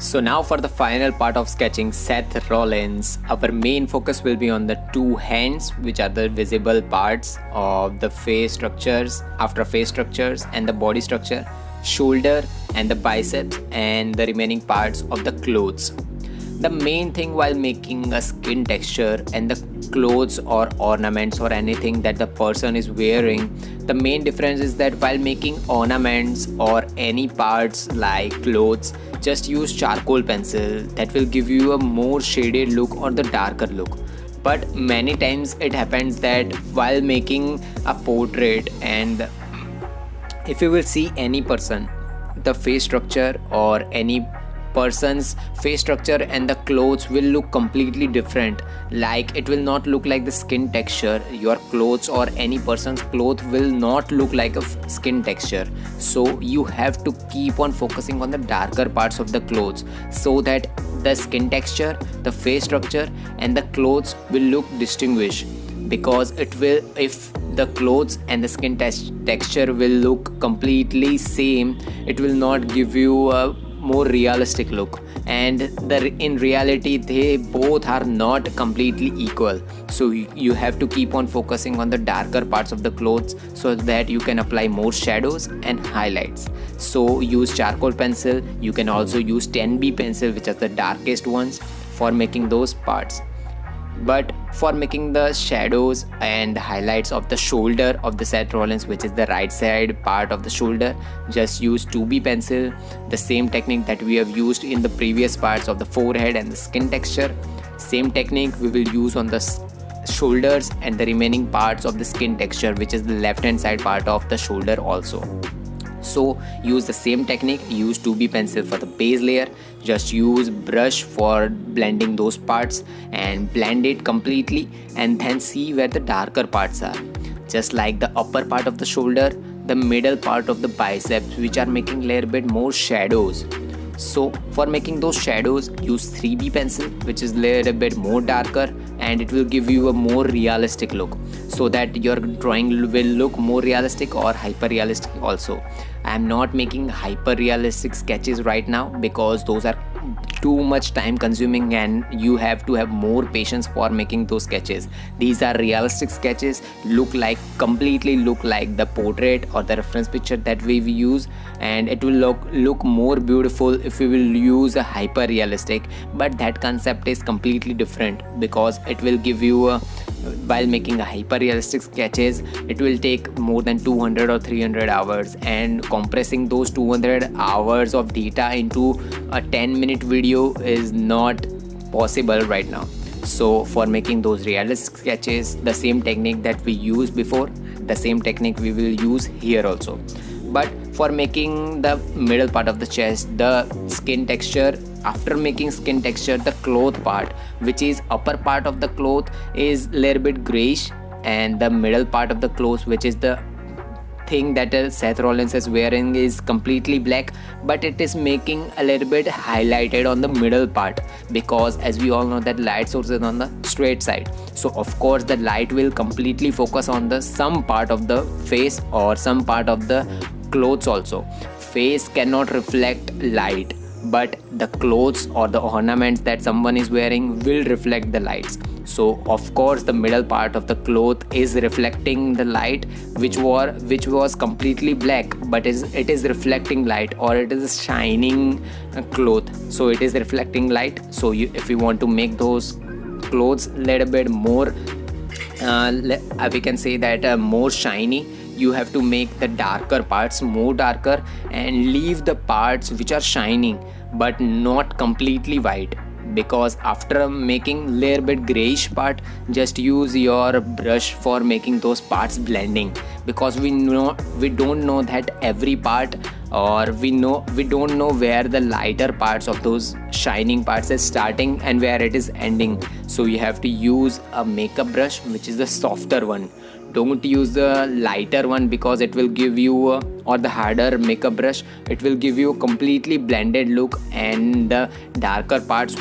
So now for the final part of sketching Seth Rollins, our main focus will be on the two hands, which are the visible parts of the face structures, after face structures and the body structure, shoulder and the biceps and the remaining parts of the clothes. The main thing while making a skin texture and the clothes or ornaments or anything that the person is wearing, the main difference is that while making ornaments or any parts like clothes, just use charcoal pencil. That will give you a more shaded look or the darker look. But many times it happens that while making a portrait, and if you will see any person, the face structure or any person's face structure and the clothes will look completely different. Like it will not look like the skin texture. Your clothes or any person's clothes will not look like a skin texture. So you have to keep on focusing on the darker parts of the clothes so that the skin texture, the face structure and the clothes will look distinguished. Because it will, if the clothes and the skin texture will look completely same, it will not give you a more realistic look, and in reality they both are not completely equal. So you have to keep on focusing on the darker parts of the clothes so that you can apply more shadows and highlights. So use charcoal pencil. You can also use 10B pencil, which are the darkest ones, for making those parts. But for making the shadows and highlights of the shoulder of the Seth Rollins, which is the right side part of the shoulder, just use 2B pencil, the same technique that we have used in the previous parts of the forehead and the skin texture. Same technique we will use on the shoulders and the remaining parts of the skin texture, which is the left hand side part of the shoulder also. So use the same technique, use 2B pencil for the base layer, just use brush for blending those parts and blend it completely, and then see where the darker parts are. Just like the upper part of the shoulder, the middle part of the biceps, which are making a little bit more shadows. So for making those shadows, use 3B pencil, which is a little bit more darker, and it will give you a more realistic look, so that your drawing will look more realistic or hyper realistic also. I am not making hyper realistic sketches right now because those are too much time consuming and you have to have more patience for making those sketches. These are realistic sketches, completely look like the portrait or the reference picture that we use, and it will look more beautiful if we will use a hyper realistic. But that concept is completely different, because it will give you while making a hyper realistic sketches, it will take more than 200 or 300 hours, and compressing those 200 hours of data into a 10-minute video is not possible right now. So for making those realistic sketches, the same technique that we used before, the same technique we will use here also. But for making the middle part of the chest, the skin texture, after making skin texture, the cloth part, which is upper part of the cloth, is a little bit grayish, and the middle part of the cloth, which is the thing that Seth Rollins is wearing, is completely black, but it is making a little bit highlighted on the middle part, because as we all know that light source is on the straight side. So of course the light will completely focus on the some part of the face or some part of the clothes also. Face cannot reflect light, but the clothes or the ornaments that someone is wearing will reflect the lights. So of course the middle part of the cloth is reflecting the light, which was completely black, but it is reflecting light, or it is a shining cloth, so it is reflecting light. So if you want to make those clothes a little bit more we can say that more shiny, you have to make the darker parts more darker and leave the parts which are shining but not completely white. Because after making little bit grayish part, just use your brush for making those parts blending, because we don't know that every part, or we don't know where the lighter parts of those shining parts is starting and where it is ending. So you have to use a makeup brush, which is the softer one. Don't use the lighter one, because it will give you or the harder makeup brush, it will give you a completely blended look, and the darker part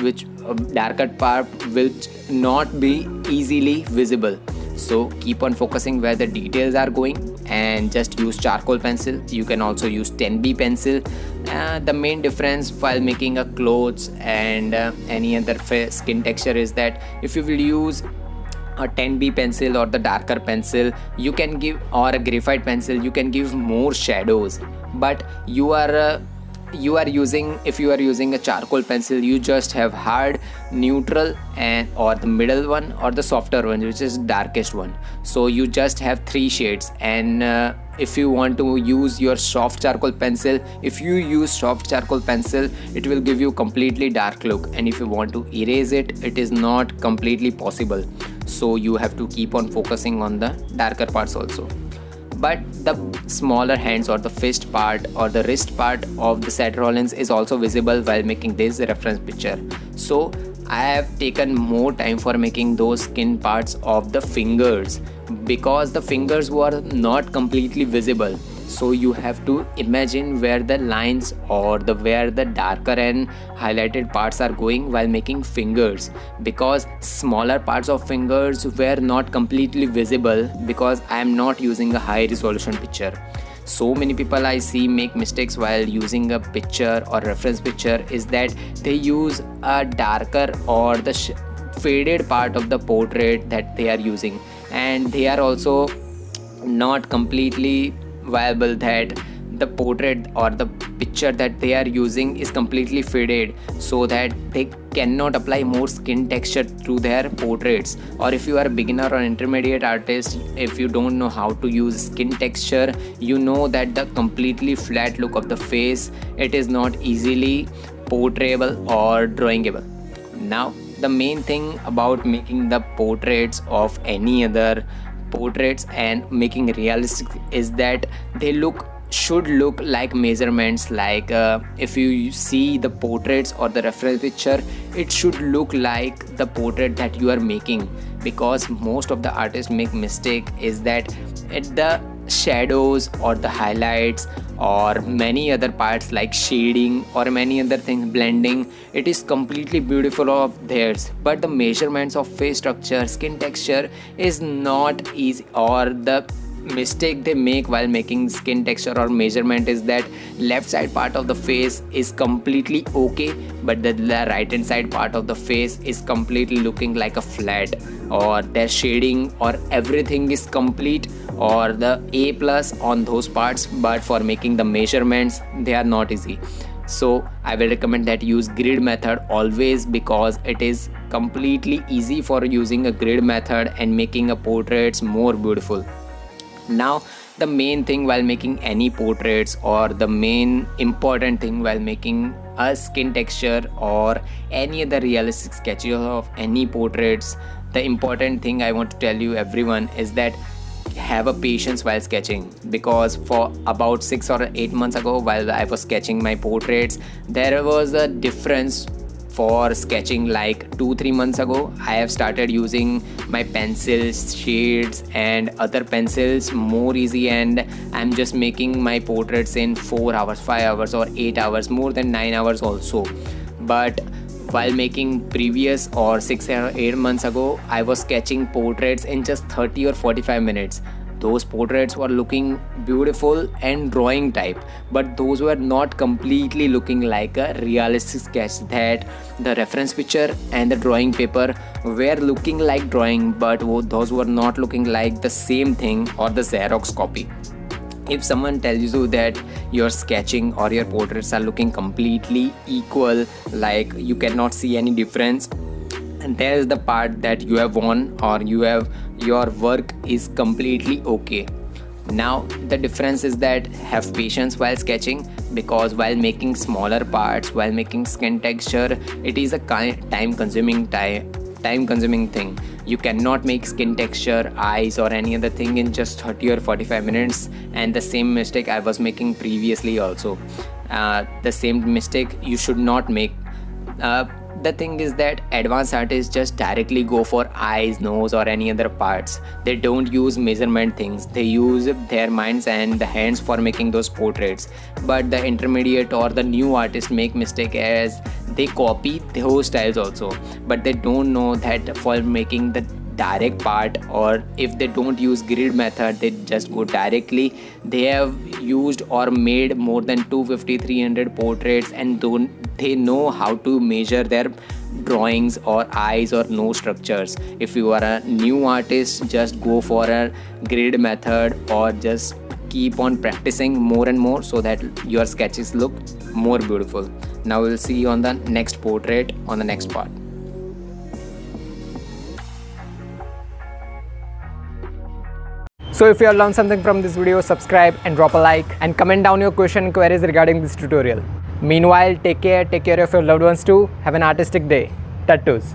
will not be easily visible. So keep on focusing where the details are going and just use charcoal pencil. You can also use 10B pencil. The main difference while making a clothes and any other skin texture is that if you will use a 10B pencil or the darker pencil, you can give, or a graphite pencil, you can give more shadows. But you are using, if you are using a charcoal pencil, you just have hard, neutral, and or the middle one or the softer one, which is darkest one. So you just have 3 shades. And if you want to use your soft charcoal pencil, if you use soft charcoal pencil, it will give you completely dark look, and if you want to erase it, it is not completely possible. So you have to keep on focusing on the darker parts also. But the smaller hands or the fist part or the wrist part of the Seth Rollins is also visible while making this reference picture. So I have taken more time for making those skin parts of the fingers, because the fingers were not completely visible. So you have to imagine where the lines or where the darker and highlighted parts are going while making fingers, because smaller parts of fingers were not completely visible because I am not using a high resolution picture. So many people I see make mistakes while using a picture or reference picture is that they use a darker or the faded part of the portrait that they are using, and they are also not completely viable that the portrait or the picture that they are using is completely faded, so that they cannot apply more skin texture to their portraits. Or if you are a beginner or intermediate artist, if you don't know how to use skin texture, you know that the completely flat look of the face, it is not easily portrayable or drawingable. Now the main thing about making the portraits of any other portraits and making realistic is that they should look like measurements. Like if you see the portraits or the reference picture, it should look like the portrait that you are making, because most of the artists make mistake is that at the shadows or the highlights or many other parts like shading or many other things, blending, it is completely beautiful of theirs, but the measurements of face structure, skin texture is not easy. Or the mistake they make while making skin texture or measurement is that left side part of the face is completely okay, but the right hand side part of the face is completely looking like a flat, or their shading or everything is complete or the A plus on those parts, but for making the measurements they are not easy. So I will recommend that use grid method always, because it is completely easy for using a grid method and making a portraits more beautiful. Now the main thing while making any portraits, or the main important thing while making a skin texture or any other realistic sketches of any portraits, the important thing I want to tell you everyone is that have a patience while sketching. Because for about 6 or 8 months ago, while I was sketching my portraits, there was a difference for sketching. Like 2-3 months ago, I have started using my pencils, shades and other pencils more easy, and I'm just making my portraits in 4 hours, 5 hours or 8 hours, more than 9 hours also. But while making previous or 6 or 8 months ago, I was sketching portraits in just 30 or 45 minutes. Those portraits were looking beautiful and drawing type, but those were not completely looking like a realistic sketch. That the reference picture and the drawing paper were looking like drawing, but those were not looking like the same thing or the Xerox copy. If someone tells you that your sketching or your portraits are looking completely equal, like you cannot see any difference, and there is the part that you have won, or your work is completely okay. Now the difference is that have patience while sketching, because while making smaller parts, while making skin texture, it is a time consuming thing. You cannot make skin texture, eyes or any other thing in just 30 or 45 minutes, and the same mistake I was making previously also. The same mistake you should not make. The thing is that advanced artists just directly go for eyes, nose or any other parts. They don't use measurement things. They use their minds and the hands for making those portraits. But the intermediate or the new artists make mistake as they copy those styles also, but they don't know that for making the direct part, or if they don't use grid method, they just go directly. They have used or made more than 250-300 portraits, and they know how to measure their drawings or eyes or nose structures. If you are a new artist, just go for a grid method, or just keep on practicing more and more so that your sketches look more beautiful. Now we'll see you on the next portrait on the next part. So if you have learned something from this video, subscribe and drop a like, and comment down your question and queries regarding this tutorial. Meanwhile, take care of your loved ones too. Have an artistic day. Tattoos.